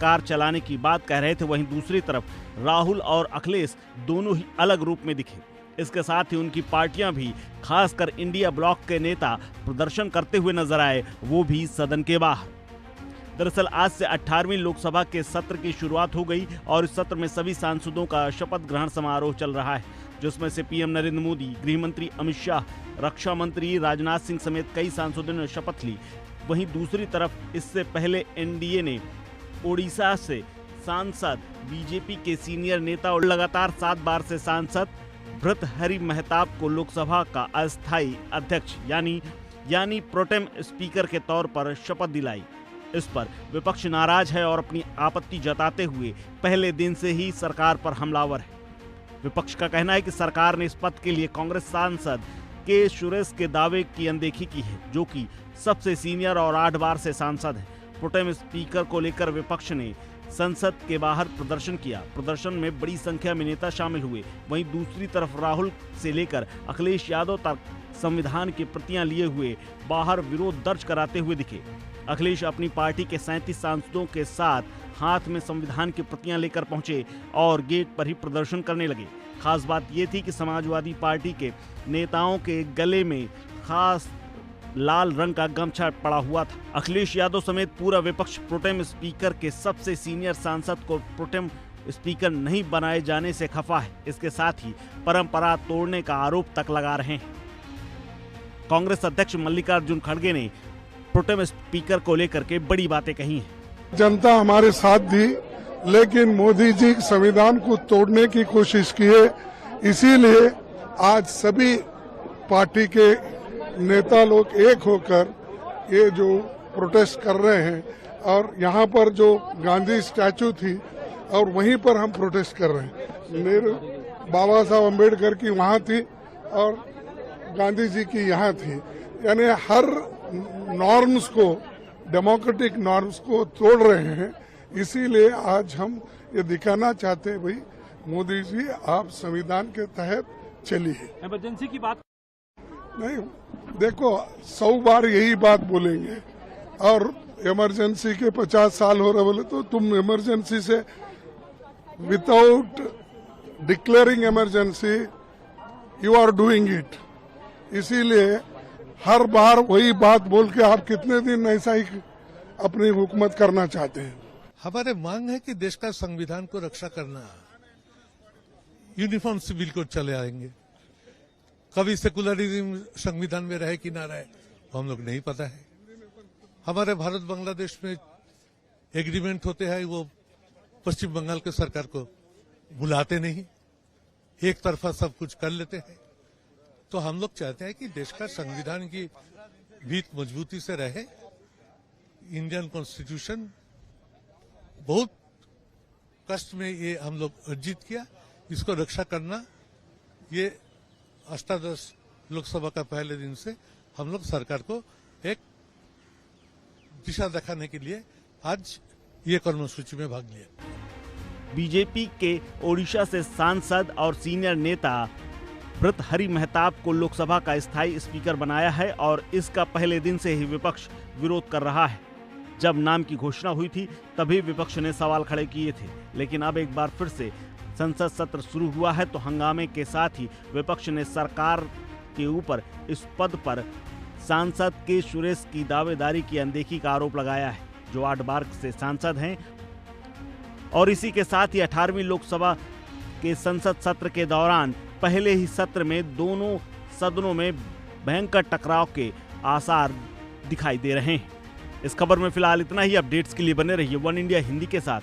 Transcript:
सरकार चलाने की बात कह रहे थे, वहीं दूसरी तरफ राहुल और अखिलेश दोनों ही अलग रूप में दिखे। इसके साथ ही उनकी पार्टियां भी, खासकर इंडिया ब्लॉक के नेता प्रदर्शन करते हुए नजर आए, वो भी सदन के बाहर। दरअसल आज से 18वीं लोकसभा के सत्र की शुरुआत हो गई और इस सत्र में सभी सांसदों का शपथ ग्रहण समारोह चल रहा है, जिसमें से पीएम नरेंद्र मोदी, गृह मंत्री अमित शाह, रक्षा मंत्री राजनाथ सिंह समेत कई सांसदों ने शपथ ली। वहीं दूसरी तरफ इससे पहले एनडीए ने ओडिशा से सांसद, बीजेपी के सीनियर नेता और लगातार 7 बार से सांसद भर्तृहरि महताब को लोकसभा का अस्थायी अध्यक्ष यानी प्रोटेम स्पीकर के तौर पर शपथ दिलाई। इस पर विपक्ष नाराज है और अपनी आपत्ति जताते हुए पहले दिन से ही सरकार पर हमलावर है। विपक्ष का कहना है कि सरकार ने इस पद के लिए कांग्रेस सांसद के सुरेश के दावे की अनदेखी की है, जो कि सबसे सीनियर और 8 बार से सांसद है। प्रोटेम स्पीकर को लेकर विपक्ष ने संसद के बाहर प्रदर्शन किया। प्रदर्शन में बड़ी संख्या में नेता शामिल हुए। वहीं दूसरी तरफ राहुल से लेकर अखिलेश यादव तक संविधान की प्रतियां लिए हुए बाहर विरोध दर्ज कराते हुए दिखे। अखिलेश अपनी पार्टी के 37 सांसदों के साथ हाथ में संविधान की प्रतियां लेकर पहुंचे और गेट पर ही प्रदर्शन करने लगे। खास बात यह थी कि समाजवादी पार्टी के नेताओं के गले में खास लाल रंग का गमछा पड़ा हुआ था। अखिलेश यादव समेत पूरा विपक्ष प्रोटेम स्पीकर के सबसे सीनियर सांसद को प्रोटेम स्पीकर नहीं बनाए जाने से खफा है। इसके साथ ही परंपरा तोड़ने का आरोप तक लगा रहे हैं। कांग्रेस अध्यक्ष मल्लिकार्जुन खड़गे ने प्रोटेम स्पीकर को लेकर के बड़ी बातें कही हैं। जनता हमारे साथ थी, लेकिन मोदी जी संविधान को तोड़ने की कोशिश की है। इसीलिए आज सभी पार्टी के नेता लोग एक होकर ये जो प्रोटेस्ट कर रहे हैं, और यहाँ पर जो गांधी स्टैचू थी और वहीं पर हम प्रोटेस्ट कर रहे हैं। मेरे बाबा साहब अम्बेडकर की वहाँ थी और गांधी जी की यहाँ थी, यानी हर नॉर्म्स को, डेमोक्रेटिक नॉर्म्स को तोड़ रहे हैं। इसीलिए आज हम ये दिखाना चाहते हैं, भाई मोदी जी आप संविधान के तहत चलिए। इमरजेंसी की बात नहीं, देखो 100 बार यही बात बोलेंगे और इमरजेंसी के 50 साल हो रहे बोले तो तुम इमरजेंसी से without declaring emergency you are doing it. इसीलिए हर बार वही बात बोल के आप कितने दिन ऐसा ही अपनी हुकूमत करना चाहते हैं? हमारे मांग है कि देश का संविधान को रक्षा करना। यूनिफॉर्म सिविल कोड चले आएंगे। कभी सेकुलरिज्म संविधान में रहे कि ना रहे हम लोग नहीं पता है। हमारे भारत बांग्लादेश में एग्रीमेंट होते हैं, वो पश्चिम बंगाल के सरकार को बुलाते नहीं, एक तरफा सब कुछ कर लेते हैं। तो हम लोग चाहते हैं कि देश का संविधान की भीत मजबूती से रहे। इंडियन कॉन्स्टिट्यूशन बहुत कष्ट में ये हम लोग अर्जित किया, इसको रक्षा करना, ये अष्टादश लोकसभा का पहले दिन से हम लोग सरकार को एक दिशा दिखाने के लिए आज ये कर्मसूची में भाग लिया। बीजेपी के ओडिशा से सांसद और सीनियर नेता भर्तृहरि महताब को लोकसभा का स्थायी स्पीकर बनाया है और इसका पहले दिन से ही विपक्ष विरोध कर रहा है। जब नाम की घोषणा हुई थी तभी विपक्ष ने सवाल खड़े किए थे, लेकिन अब एक बार फिर से संसद सत्र शुरू हुआ है तो हंगामे के साथ ही विपक्ष ने सरकार के ऊपर इस पद पर सांसद के सुरेश की दावेदारी की अनदेखी का आरोप लगाया है, जो 8 बार से सांसद हैं। और इसी के साथ ही 18वीं लोकसभा के संसद सत्र के दौरान पहले ही सत्र में दोनों सदनों में भयंकर टकराव के आसार दिखाई दे रहे हैं। इस खबर में फिलहाल इतना ही। अपडेट्स के लिए बने रहिए वन इंडिया हिंदी के साथ।